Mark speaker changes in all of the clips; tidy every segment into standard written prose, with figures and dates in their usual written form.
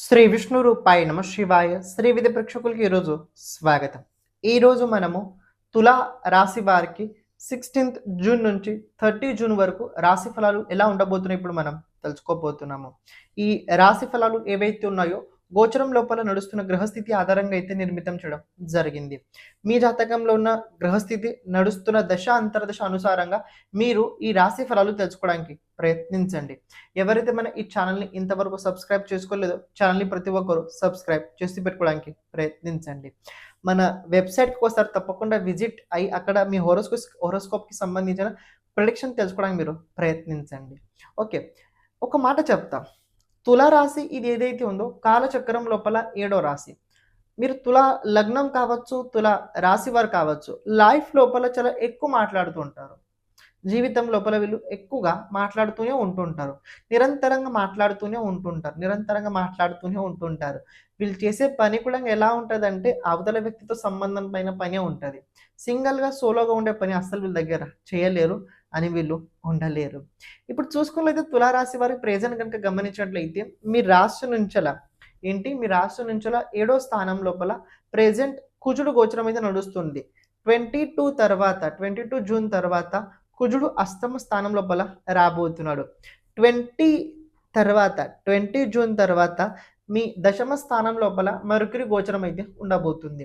Speaker 1: శ్రీ విష్ణు రూపాయ నమ శివాయ శ్రీ విధి ప్రేక్షకులకి ఈరోజు స్వాగతం. ఈరోజు మనము తులా రాశి వారికి 16th జూన్ నుంచి 30 జూన్ వరకు రాశి ఫలాలు ఎలా ఉండబోతున్నాయి ఇప్పుడు మనం తెలుసుకోబోతున్నాము. ఈ రాశి ఫలాలు ఏవైతే ఉన్నాయో గోచరం లోపల నడుస్తున్న గ్రహస్థితి ఆధారంగా అయితే నిర్మితం చేయడం జరిగింది. మీ జాతకంలో ఉన్న గ్రహస్థితి నడుస్తున్న దశ అంతర్దశ అనుసారంగా మీరు ఈ రాశి ఫలాలు తెలుసుకోవడానికి ప్రయత్నించండి. ఎవరైతే మన ఈ ఛానల్ని ఇంతవరకు సబ్స్క్రైబ్ చేసుకోలేదో ఛానల్ని ప్రతి ఒక్కరు సబ్స్క్రైబ్ చేసి పెట్టుకోవడానికి ప్రయత్నించండి. మన వెబ్సైట్కి ఒకసారి తప్పకుండా విజిట్ అయ్యి అక్కడ మీ హోరోస్కోప్కి సంబంధించిన ప్రిడిక్షన్ తెలుసుకోవడానికి మీరు ప్రయత్నించండి. ఓకే, ఒక మాట చెప్తా. తులారాశి ఇది ఏదైతే ఉందో కాలచక్రం లోపల 7వ రాశి. మీరు తులా లగ్నం కావచ్చు, తులా రాశి వారు కావచ్చు, లైఫ్ లోపల చాలా ఎక్కువ మాట్లాడుతూ ఉంటారు. జీవితం లోపల వీళ్ళు ఎక్కువగా మాట్లాడుతూనే ఉంటుంటారు. నిరంతరంగా మాట్లాడుతూనే ఉంటుంటారు. వీళ్ళు చేసే పని కూడా ఎలా ఉంటుందంటే అవతల వ్యక్తితో సంబంధం పైన పనే ఉంటుంది. సింగిల్గా సోలోగా ఉండే పని అస్సలు వీళ్ళ దగ్గర చేయలేరు అని వీళ్ళు ఉండలేరు. ఇప్పుడు చూసుకున్నట్లయితే తులారాశి వారి ప్రెజెంట్ కనుక గమనించినట్లయితే మీ రాశి నుంచల 7వ స్థానం లోపల ప్రెజెంట్ కుజుడు గోచరం అయితే నడుస్తుంది. 22 జూన్ తర్వాత కుజుడు అష్టమ స్థానం లోపల రాబోతున్నాడు. 20 జూన్ తర్వాత మీ దశమ స్థానం లోపల మర్క్యూరీ గోచరం అయితే ఉండబోతుంది.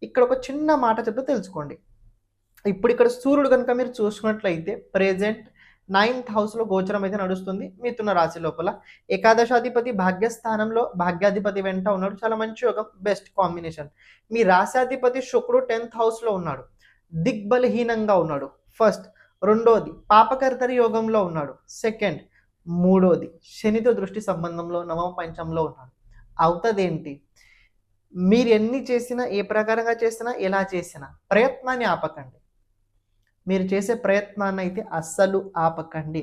Speaker 1: ఇక్కడ ఒక చిన్న మాట చెప్తే తెలుసుకోండి. ఇప్పుడు ఇక్కడ సూర్యుడు కనుక మీరు చూసుకున్నట్లయితే ప్రెజెంట్ 9th హౌస్లో గోచరం అయితే నడుస్తుంది. మిథున రాశి లోపల ఏకాదశాధిపతి భాగ్యస్థానంలో భాగ్యాధిపతి వెంట ఉన్నాడు. చాలా మంచి ఒక బెస్ట్ కాంబినేషన్. మీ రాశాధిపతి శుక్రుడు 10th హౌస్లో ఉన్నాడు. దిగ్బలహీనంగా ఉన్నాడు. ఫస్ట్. రెండోది పాపకర్తరి యోగంలో ఉన్నాడు. సెకండ్. మూడోది శనితో దృష్టి సంబంధంలో నవమ పంచంలో ఉన్నాడు. అవుతుందేంటి? మీరు ఎన్ని చేసినా, ఏ ప్రకారంగా చేసినా, ఎలా చేసినా ప్రయత్నాన్ని ఆపకండి. మీరు చేసే ప్రయత్నాన్ని అయితే అస్సలు ఆపకండి.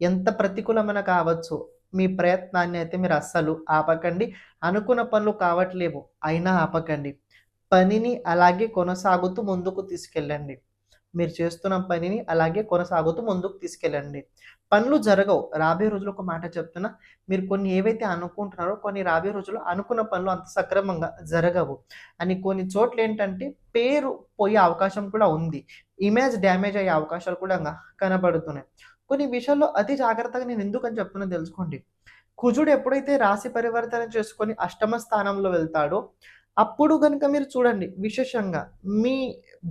Speaker 1: ఎంత ప్రతికూలమైన కావచ్చు, మీ ప్రయత్నాన్ని అయితే మీరు అస్సలు ఆపకండి. అనుకున్న పనులు కావట్లేవు అయినా ఆపకండి. పనిని అలాగే కొనసాగుతూ ముందుకు తీసుకెళ్ళండి. మీరు చేస్తున్న పనిని అలాగే కొనసాగుతూ ముందుకు తీసుకెళ్ళండి. పనులు జరగవు రాబోయే రోజులు. ఒక మాట చెప్తున్నా, మీరు కొన్ని ఏవైతే అనుకుంటున్నారో కొన్ని రాబోయే రోజులు అనుకున్న పనులు అంత సక్రమంగా జరగవు అని కొన్ని చోట్ల ఏంటంటే పేరు పోయే అవకాశం కూడా ఉంది. ఇమేజ్ డ్యామేజ్ అయ్యే అవకాశాలు కూడా కనబడుతున్నాయి. కొన్ని విషయాల్లో అతి జాగ్రత్తగా నేను ఎందుకని చెప్తున్నా తెలుసుకోండి. కుజుడు ఎప్పుడైతే రాశి పరివర్తన చేసుకొని అష్టమ స్థానంలో వెళ్తాడో అప్పుడు కనుక మీరు చూడండి, విశేషంగా మీ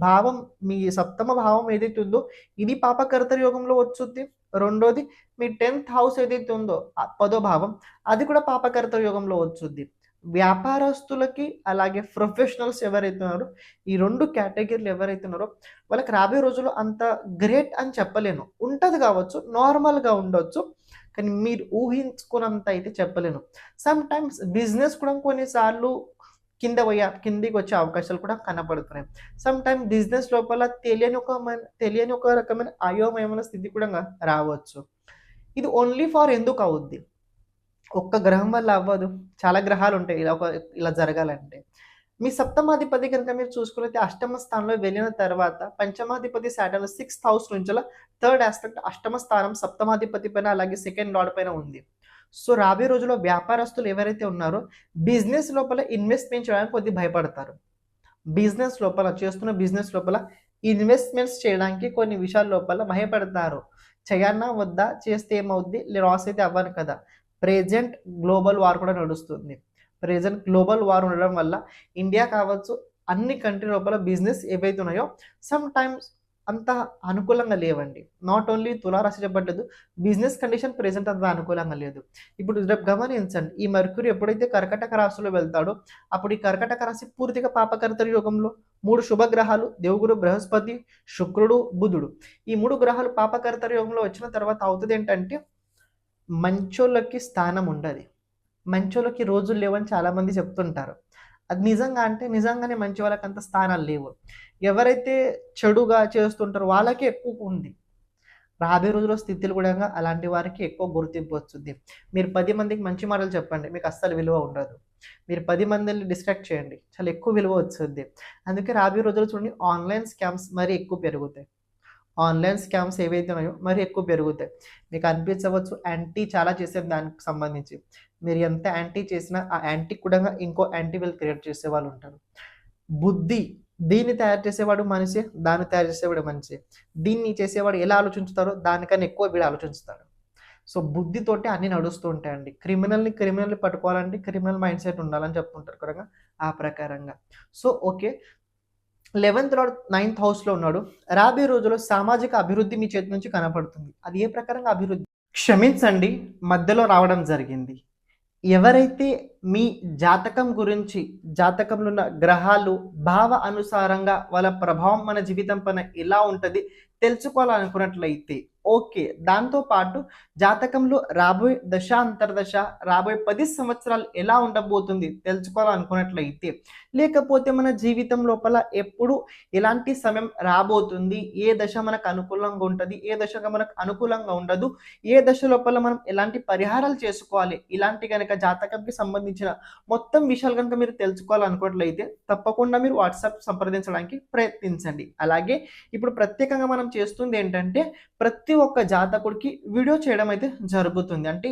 Speaker 1: భావం, మీ సప్తమ భావం ఏదైతే ఉందో ఇది పాపకర్తరి యోగంలో వచ్చుద్ది. రెండోది మీ 10th హౌస్ ఏదైతే ఉందో 10వ భావం అది కూడా పాపకర్తరి యోగంలో వచ్చుద్ది. వ్యాపారస్తులకి అలాగే ప్రొఫెషనల్స్ ఎవరైతే ఉన్నారో ఈ 2 కేటగిరీలు ఎవరైతే ఉన్నారో వాళ్ళకి రాబోయే రోజుల్లో అంత గ్రేట్ అని చెప్పలేను. ఉంటుంది కావచ్చు, నార్మల్గా ఉండొచ్చు, కానీ మీరు ఊహించుకున్నంత అయితే చెప్పలేను. సమ్ టైమ్స్ బిజినెస్ కూడా కొన్నిసార్లు కిందికి వచ్చే అవకాశాలు కూడా కనబడుతున్నాయి. సమ్ టైమ్ బిజినెస్ లోపల తెలియని ఒక రకమైన అయోమయమైన స్థితి కూడా రావచ్చు. ఇది ఓన్లీ ఫర్ ఎందుకు అవుద్ది? ఒక్క గ్రహం వల్ల అవ్వదు. చాలా గ్రహాలు ఉంటాయి ఇలా జరగాలంటే. మీ సప్తమాధిపతి కనుక మీరు చూసుకున్నైతే అష్టమ స్థానంలో వెళ్ళిన తర్వాత పంచమాధిపతి సాటర్న్ 6th హౌస్ నుంచి 3rd ఆస్పెక్ట్ అష్టమ స్థానం సప్తమాధిపతి పైన అలాగే 2nd లార్డ్ పైన ఉంది. సో రాబోయే రోజుల్లో వ్యాపారస్తులు ఎవరైతే ఉన్నారో బిజినెస్ లోపల ఇన్వెస్ట్మెంట్ చేయడానికి కొద్దిగా భయపడతారు. చేస్తున్న బిజినెస్ లోపల ఇన్వెస్ట్మెంట్స్ చేయడానికి కొన్ని విషయాల లోపల భయపడతారు. చేయన్నా వద్దా, చేస్తే ఏమవుద్ది, లాస్ అయితే అవ్వను కదా. ప్రెజెంట్ గ్లోబల్ వార్ కూడా నడుస్తుంది. ప్రెజెంట్ గ్లోబల్ వార్ ఉండడం వల్ల ఇండియా కావచ్చు, అన్ని కంట్రీ లోపల బిజినెస్ ఏవైతే ఉన్నాయో సమ్ టైమ్స్ అంత అనుకూలంగా లేవండి. నాట్ ఓన్లీ తులారాశి చెప్పట్లేదు, బిజినెస్ కండిషన్ ప్రెజెంట్ అంత అనుకూలంగా లేదు. ఇప్పుడు రేపు గమనించండి, ఈ మర్క్యూరీ ఎప్పుడైతే కర్కటక రాశిలో వెళ్తాడో అప్పుడు ఈ కర్కటక రాశి పూర్తిగా పాపకర్తరి యోగంలో 3 శుభగ్రహాలు దేవగురు, బృహస్పతి, శుక్రుడు, బుధుడు, ఈ 3 గ్రహాలు పాపకర్తరి యోగంలో వచ్చిన తర్వాత అవుతుంది ఏంటంటే మంచోళ్ళకి స్థానం ఉండదు. మంచోళ్ళకి రోజులు లేవని చాలామంది చెప్తుంటారు. అది నిజంగా అంటే నిజంగానే మంచి వాళ్ళకి అంత స్థానాలు లేవు. ఎవరైతే చెడుగా చేస్తుంటారో వాళ్ళకి ఎక్కువ ఉంది. రాబోయే రోజుల్లో స్థితిలు కూడా అలాంటి వారికి ఎక్కువ గుర్తింపు వస్తుంది. మీరు 10 మందికి మంచి మాటలు చెప్పండి, మీకు అస్సలు విలువ ఉండదు. మీరు 10 మందిని డిస్ట్రాక్ట్ చేయండి, చాలా ఎక్కువ విలువ వస్తుంది. అందుకే రాబోయే రోజుల్లో చూడండి ఆన్లైన్ స్కామ్స్ మరీ ఎక్కువ పెరుగుతాయి. ఆన్లైన్ స్కామ్స్ ఏవైతే ఉన్నాయో మరి ఎక్కువ పెరుగుతాయి. మీకు అనిపించవచ్చు యాంటీ చాలా చేసారు దానికి సంబంధించి. మీరు ఎంత యాంటీ చేసినా ఆ యాంటీ కూడా ఇంకో యాంటీ విల్ క్రియేట్ చేసేవాళ్ళు ఉంటారు. బుద్ధి, దీన్ని తయారు చేసేవాడు మనిషే, దాన్ని తయారు చేసేవాడు మనిషే. దీన్ని చేసేవాడు ఎలా ఆలోచించుతారో దానికన్నా ఎక్కువ వీడు ఆలోచిస్తాడు. సో బుద్ధితోటి అన్నీ నడుస్తూ ఉంటాయండి. క్రిమినల్ని పట్టుకోవాలంటే క్రిమినల్ మైండ్ సెట్ ఉండాలని చెప్తుంటారు కదా, ఆ ప్రకారంగా. So okay, 11th lord 9th హౌస్లో ఉన్నాడు. రాబోయే రోజుల్లో సామాజిక అభివృద్ధి మీ చేతి నుంచి కనపడుతుంది. అది ఏ ప్రకారంగా అభివృద్ధి? క్షమించండి, మధ్యలో రావడం జరిగింది. ఎవరైతే మీ జాతకం గురించి, జాతకంలో ఉన్న గ్రహాలు భావ అనుసారంగా వాళ్ళ ప్రభావం మన జీవితం పైన ఎలా ఉంటుంది తెలుసుకోవాలనుకున్నట్లయితే ఓకే, దాంతోపాటు జాతకంలో రాబోయే దశ అంతర్దశ, రాబోయే 10 సంవత్సరాలు ఎలా ఉండబోతుంది తెలుసుకోవాలనుకున్నట్లయితే, లేకపోతే మన జీవితం లోపల ఎప్పుడు ఎలాంటి సమయం రాబోతుంది, ఏ దశ మనకు అనుకూలంగా ఉంటుంది, ఏ దశగా మనకు అనుకూలంగా ఉండదు, ఏ దశ లోపల మనం ఎలాంటి పరిహారాలు చేసుకోవాలి, ఇలాంటి కనుక జాతకంకి సంబంధించిన మొత్తం విషయాలు కనుక మీరు తెలుసుకోవాలనుకున్నట్లయితే తప్పకుండా మీరు వాట్సాప్ సంప్రదించడానికి ప్రయత్నించండి. అలాగే ఇప్పుడు ప్రత్యేకంగా మనం చేస్తుంది ఏంటంటే ప్రతి ఒక్క జాతకుడికి వీడియో చేయడం అయితే జరుగుతుంది. అంటే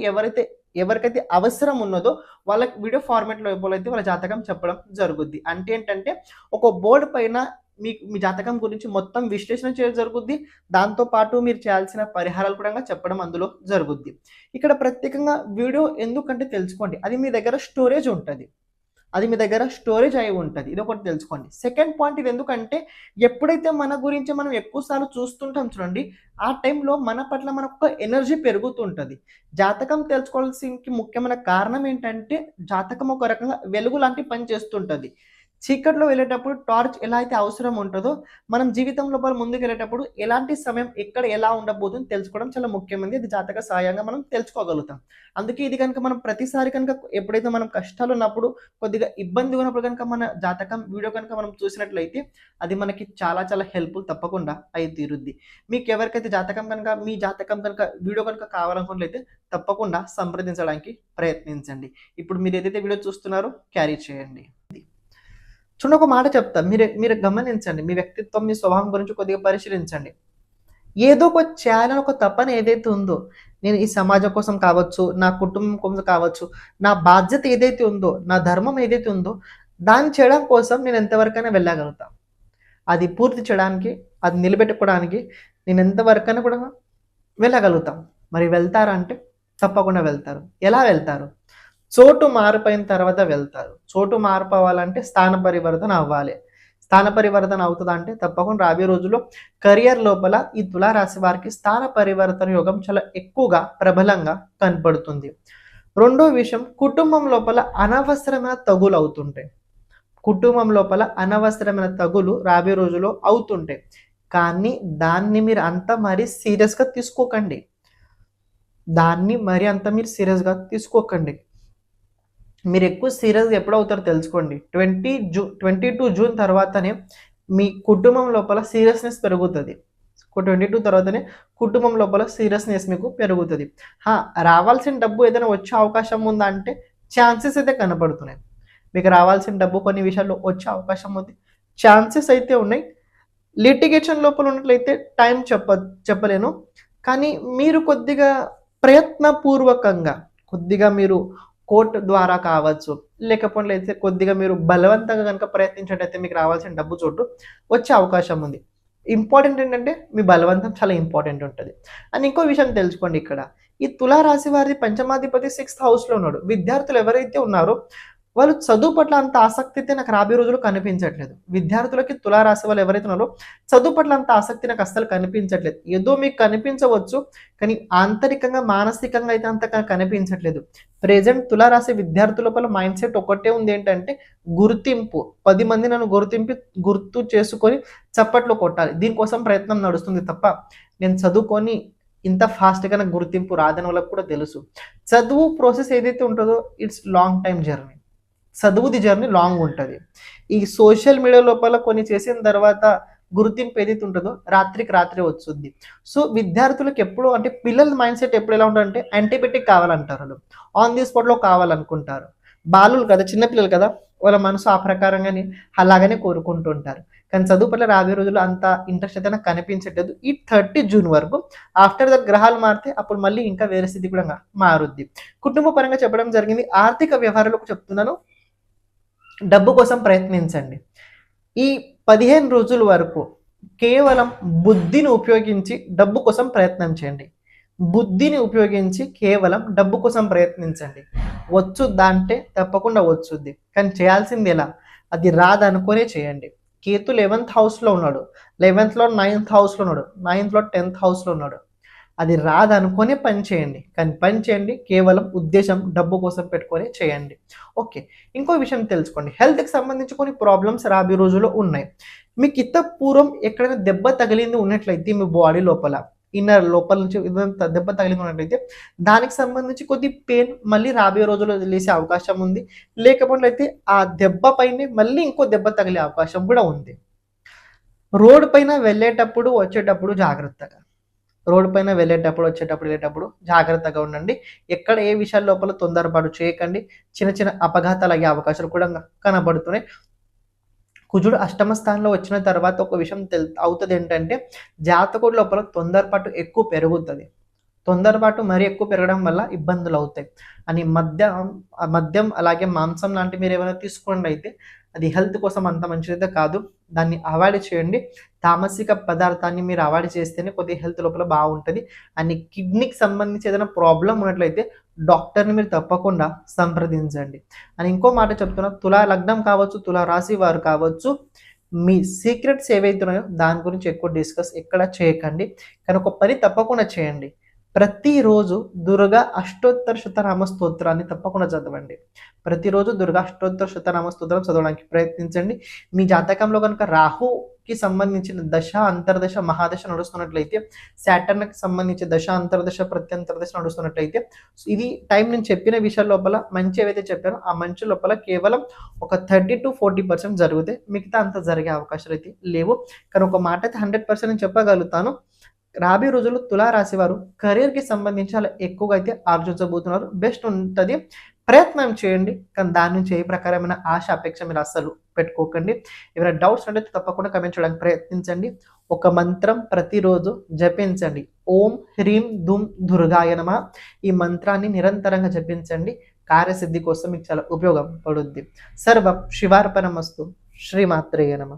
Speaker 1: ఎవరికైతే అవసరం ఉన్నదో వాళ్ళకి వీడియో ఫార్మాట్ లోపల అయితే వాళ్ళ జాతకం చెప్పడం జరుగుద్ది. అంటే ఏంటంటే ఒక బోర్డు పైన మీ జాతకం గురించి మొత్తం విశ్లేషణ చేయడం జరుగుద్ది. దాంతోపాటు మీరు చేయాల్సిన పరిహారాలు కూడా చెప్పడం అందులో జరుగుద్ది. ఇక్కడ ప్రత్యేకంగా వీడియో ఎందుకంటే తెలుసుకోండి, అది మీ దగ్గర స్టోరేజ్ ఉంటుంది, అది మీ దగ్గర స్టోరేజ్ అయి ఉంటుంది. ఇది ఒకటి తెలుసుకోండి. సెకండ్ పాయింట్, ఇది ఎందుకంటే ఎప్పుడైతే మన గురించి మనం ఎక్కువసార్లు చూస్తుంటాం చూడండి, ఆ టైంలో మన పట్ల మనకు ఎనర్జీ పెరుగుతుంటుంది. జాతకం తెలుసుకోవాల్సిన ముఖ్యమైన కారణం ఏంటంటే జాతకం ఒక రకంగా వెలుగు లాంటి పని చేస్తుంటుంది. చీకట్లో వెళ్ళేటప్పుడు టార్చ్ ఎలా అయితే అవసరం ఉంటుందో మనం జీవితం లోపల ముందుకు వెళ్ళేటప్పుడు ఎలాంటి సమయం ఎక్కడ ఎలా ఉండబోతుందో తెలుసుకోవడం చాలా ముఖ్యమైనది. ఇది జాతక సహాయంగా మనం తెలుసుకోగలుగుతాం. అందుకే ఇది కనుక మనం ప్రతిసారి కనుక ఎప్పుడైతే మనం కష్టాలు ఉన్నప్పుడు, కొద్దిగా ఇబ్బంది ఉన్నప్పుడు కనుక మన జాతకం వీడియో కనుక మనం చూసినట్లయితే అది మనకి చాలా చాలా హెల్ప్ఫుల్ తప్పకుండా అయి తీరుద్ది. మీకు ఎవరికైతే జాతకం కనుక మీ జాతకం కనుక వీడియో కనుక కావాలనుకున్నట్లయితే తప్పకుండా సంప్రదించడానికి ప్రయత్నించండి. ఇప్పుడు మీరు ఏదైతే వీడియో చూస్తున్నారో క్యారీ చేయండి. చూడండి, ఒక మాట చెప్తా, మీరు గమనించండి. మీ వ్యక్తిత్వం, మీ స్వభావం గురించి కొద్దిగా పరిశీలించండి. ఏదో ఒక చేయాలని ఒక తపన ఏదైతే ఉందో, నేను ఈ సమాజం కోసం కావచ్చు, నా కుటుంబం కోసం కావచ్చు, నా బాధ్యత ఏదైతే ఉందో, నా ధర్మం ఏదైతే ఉందో దాన్ని చేయడం కోసం నేను ఎంతవరకైనా వెళ్ళగలుగుతా. అది పూర్తి చేయడానికి, అది నిలబెట్టుకోవడానికి నేను ఎంతవరకైనా కూడా వెళ్ళగలుగుతాం. మరి వెళ్తారా అంటే తప్పకుండా వెళ్తారు. ఎలా వెళ్తారు? చోటు మారిపోయిన తర్వాత వెళ్తారు. చోటు మారిపోవాలంటే స్థాన పరివర్తన అవ్వాలి. స్థాన పరివర్తన అవుతుందా అంటే తప్పకుండా రాబోయే రోజుల్లో కెరియర్ లోపల ఈ తులారాశి వారికి స్థాన పరివర్తన యోగం చాలా ఎక్కువగా ప్రబలంగా కనపడుతుంది. రెండో విషయం, కుటుంబం లోపల అనవసరమైన తగులు అవుతుంటాయి. కుటుంబం లోపల అనవసరమైన తగులు రాబోయే రోజుల్లో అవుతుంటాయి. కానీ దాన్ని మీరు అంత మరీ సీరియస్గా తీసుకోకండి. మీరు ఎక్కువ సీరియస్గా ఎప్పుడు అవుతారో తెలుసుకోండి. 22 జూన్ తర్వాతనే మీ కుటుంబం లోపల సీరియస్నెస్ పెరుగుతుంది. 22 తర్వాతనే కుటుంబం లోపల సీరియస్నెస్ మీకు పెరుగుతుంది. రావాల్సిన డబ్బు ఏదైనా వచ్చే అవకాశం ఉందా అంటే ఛాన్సెస్ అయితే కనపడుతున్నాయి. మీకు రావాల్సిన డబ్బు కొన్ని విషయాల్లో వచ్చే అవకాశం ఉంది, ఛాన్సెస్ అయితే ఉన్నాయి. లిటిగేషన్ లోపల ఉన్నట్లయితే టైం చెప్పలేను. కానీ మీరు కొద్దిగా ప్రయత్నపూర్వకంగా, కొద్దిగా మీరు కోర్టు ద్వారా కావచ్చు, లేకపోతే కొద్దిగా మీరు బలవంతంగా కనుక ప్రయత్నించినట్టయితే మీకు రావాల్సిన డబ్బు చోటు వచ్చే అవకాశం ఉంది. ఇంపార్టెంట్ ఏంటంటే మీ బలవంతం చాలా ఇంపార్టెంట్ ఉంటుంది. అండ్ ఇంకో విషయం తెలుసుకోండి, ఇక్కడ ఈ తులారాశి వారి పంచమాధిపతి 6th హౌస్లో ఉన్నాడు. విద్యార్థులు ఎవరైతే ఉన్నారో వాళ్ళు చదువు పట్ల అంత ఆసక్తి అయితే నాకు రాబోయే రోజులు కనిపించట్లేదు. విద్యార్థులకి తులారాశి వాళ్ళు ఎవరైతే ఉన్నారో చదువు పట్ల అంత ఆసక్తి నాకు అస్సలు కనిపించట్లేదు. ఏదో మీకు కనిపించవచ్చు, కానీ ఆంతరికంగా మానసికంగా అయితే అంత కనిపించట్లేదు. ప్రెజెంట్ తులారాశి విద్యార్థుల లోపల మైండ్ సెట్ ఒకటే ఉంది, ఏంటంటే గుర్తింపు. 10 మంది నన్ను గుర్తు చేసుకొని చప్పట్లు కొట్టాలి, దీనికోసం ప్రయత్నం నడుస్తుంది తప్ప నేను చదువుకొని ఇంత ఫాస్ట్గా నాకు గుర్తింపు రాదని వాళ్ళకి కూడా తెలుసు. చదువు ప్రాసెస్ ఏదైతే ఉంటుందో ఇట్స్ లాంగ్ టైం జర్నీ. చదువుది జర్నీ లాంగ్ ఉంటుంది. ఈ సోషల్ మీడియా లోపల కొన్ని చేసిన తర్వాత గుర్తింపు ఏదైతే ఉంటుందో రాత్రికి రాత్రి వస్తుంది. సో విద్యార్థులకు ఎప్పుడు అంటే పిల్లల మైండ్ సెట్ ఎప్పుడు ఎలా ఉంటుందంటే యాంటీబయాటిక్ కావాలంటారు, ఆన్ ది స్పాట్లో కావాలనుకుంటారు. బాలులు కదా, చిన్నపిల్లలు కదా, వాళ్ళ మనసు ఆ ప్రకారంగానే అలాగనే కోరుకుంటూ ఉంటారు. కానీ చదువు పట్ల రాబోయే రోజుల్లో అంత ఇంట్రెస్ట్ అయితే నాకు కనిపించట్లేదు. ఈ 30 జూన్ వరకు. ఆఫ్టర్ దట్ గ్రహాలు మారితే అప్పుడు మళ్ళీ ఇంకా వేరే స్థితి కూడా మారుద్ది. కుటుంబ పరంగా చెప్పడం జరిగింది. ఆర్థిక వ్యవహారాలకు చెప్తున్నాను. డబ్బు కోసం ప్రయత్నించండి. ఈ 15 రోజుల వరకు కేవలం బుద్ధిని ఉపయోగించి డబ్బు కోసం ప్రయత్నం చేయండి. బుద్ధిని ఉపయోగించి కేవలం డబ్బు కోసం ప్రయత్నించండి. వచ్చుద్దా అంటే తప్పకుండా వచ్చుద్ది. కానీ చేయాల్సింది ఎలా? అది రాదనుకునే చేయండి. కేతు 11th హౌస్లో ఉన్నాడు, 11th లో 9th హౌస్లో ఉన్నాడు, 9th లో 10th హౌస్లో ఉన్నాడు. అది రాదనుకునే పని చేయండి. కానీ పని చేయండి కేవలం ఉద్దేశం డబ్బు కోసం పెట్టుకొని చేయండి. ఓకే, ఇంకో విషయం తెలుసుకోండి. హెల్త్కి సంబంధించి కొన్ని ప్రాబ్లమ్స్ రాబోయే రోజుల్లో ఉన్నాయి. మీకు ఇంత పూర్వం ఎక్కడైనా దెబ్బ తగిలింది ఉన్నట్లయితే మీ బాడీ లోపల, ఇన్నర్ లోపల నుంచి ఇదంతా దెబ్బ తగిలింది ఉన్నట్లయితే దానికి సంబంధించి కొద్ది పెయిన్ మళ్ళీ రాబోయే రోజుల్లో తెలిసే అవకాశం ఉంది. లేకపోతే ఆ దెబ్బ పైన మళ్ళీ ఇంకో దెబ్బ తగిలే అవకాశం కూడా ఉంది. రోడ్డు పైన వెళ్ళేటప్పుడు వచ్చేటప్పుడు జాగ్రత్తగా, రోడ్డు పైన వెళ్ళేటప్పుడు జాగ్రత్తగా ఉండండి. ఎక్కడ ఏ విషయాల లోపల తొందరపాటు చేయకండి. చిన్న చిన్న అపఘాతాలు అయ్యే అవకాశాలు కూడా కనబడుతున్నాయి. కుజుడు అష్టమ స్థానంలో వచ్చిన తర్వాత ఒక విషయం అవుతుంది ఏంటంటే, జాతకుడి లోపల తొందరపాటు ఎక్కువ పెరుగుతుంది. తొందరపాటు మరీ ఎక్కువ పెరగడం వల్ల ఇబ్బందులు అవుతాయి. అని మద్యం అలాగే మాంసం లాంటి మీరు ఏమైనా తీసుకోండి అయితే అది హెల్త్ కోసం అంత మంచిదైతే కాదు. దాన్ని అవాయిడ్ చేయండి. తామసిక పదార్థాన్ని మీరు అవాయిడ్ చేస్తేనే కొద్దిగా హెల్త్ లోపల బాగుంటుంది. అండ్ కిడ్నీకి సంబంధించి ఏదైనా ప్రాబ్లం ఉన్నట్లయితే డాక్టర్ని మీరు తప్పకుండా సంప్రదించండి. అని ఇంకో మాట చెప్తున్నా, తులా లగ్నం కావచ్చు, తులా రాశి వారు కావచ్చు, మీ సీక్రెట్స్ ఏవైతున్నాయో దాని గురించి ఎక్కువ డిస్కస్ ఎక్కడ చేయకండి. కానీ ఒక పని తప్పకుండా చేయండి. ప్రతిరోజు దుర్గా అష్టోత్తర శతనామ స్తోత్రాన్ని తప్పకుండా చదవండి. ప్రతిరోజు దుర్గా అష్టోత్తర శతనామ స్తోత్రం చదవడానికి ప్రయత్నించండి. మీ జాతకంలో కనుక రాహుకి సంబంధించిన దశ, అంతర్దశ, మహాదశ నడుస్తున్నట్లయితే, శాటర్న్కి సంబంధించి దశ, అంతర్దశ, ప్రత్యంతర్దశ నడుస్తున్నట్లయితే, ఇది టైం నేను చెప్పిన విషయాల లోపల మంచి ఏవైతే చెప్పానో ఆ మంచి లోపల కేవలం ఒక 30 to 40% జరుగుతాయి. మిగతా అంత జరిగే అవకాశాలు అయితే లేవు. కానీ ఒక మాట అయితే 100% నేను చెప్పగలుగుతాను. రాబోయే రోజుల్లో తులారాశి వారు కెరీర్కి సంబంధించి అలా ఎక్కువగా అయితే ఆలోచించబోతున్నారు. బెస్ట్ ఉంటుంది, ప్రయత్నం చేయండి. కానీ దాని నుంచి ఏ ప్రకారమైన ఆశ, అపేక్ష మీరు అస్సలు పెట్టుకోకండి. ఏమైనా డౌట్స్ అంటే తప్పకుండా కమెంట్ చేయడానికి ప్రయత్నించండి. ఒక మంత్రం ప్రతిరోజు జపించండి. ఓం హ్రీం ధూం దుర్గాయ నమః. ఈ మంత్రాన్ని నిరంతరంగా జపించండి. కార్యసిద్ధి కోసం మీకు చాలా ఉపయోగపడుద్ది. సర్వం శివార్పణమస్తు. శ్రీమాత్రేయ నమః.